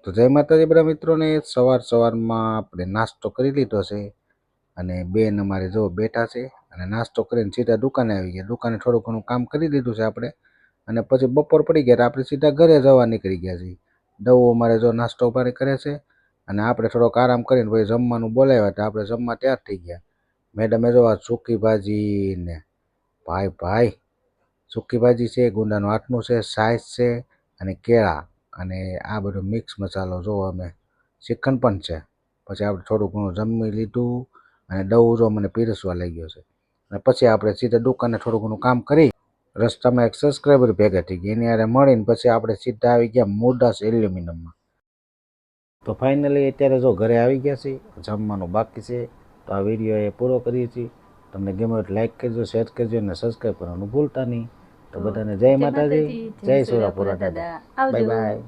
તો જય માતાજી બધા મિત્રોને. સવારમાં આપણે નાસ્તો કરી લીધો છે અને બેન અમારે જો બેઠા છે અને નાસ્તો કરીને સીધા દુકાને આવી ગયા. દુકાને થોડું ઘણું કામ કરી લીધું છે આપણે અને પછી બપોર પડી ગયા આપણે સીધા ઘરે જવા નીકળી ગયા છીએ. દવો અમારે જો નાસ્તો પાણી કરે છે અને આપણે થોડોક આરામ કરીને પછી જમવાનું બોલાવ્યા હતા. આપણે જમવા તૈયાર થઈ ગયા. મેડમે જો આ સૂકી ભાજી ને ભાઈ સૂકી ભાજી છે, ગુંદાનું આટલું છે, સાઈઝ છે અને કેળા અને આ બધો મિક્સ મસાલો જો અમે શ્રીખંડ પણ છે. પછી આપણે થોડું ઘણું જમી લીધું અને દવું જો મને પીરસવા લઈ ગયો છે અને પછી આપણે સીધા દુકાને થોડું ઘણું કામ કરી રસ્તામાં એક સબસ્ક્રાઈબર ભેગા થઈ ગયા. એની હારે મળીને પછી આપણે સીધા આવી ગયા મોડાસ એલ્યુમિનિયમમાં. તો ફાઇનલી અત્યારે જો ઘરે આવી ગયા છીએ, જમવાનું બાકી છે. તો આ વિડીયો એ પૂરો કરીએ છીએ. તમને ગમે તો લાઈક કરજો, શેર કરજો અને સબસ્ક્રાઈબ કરવાનું ભૂલતા નહીં. તો બધાને જય માતાજી, જય સુરાપુરા દાદા, બાય બાય.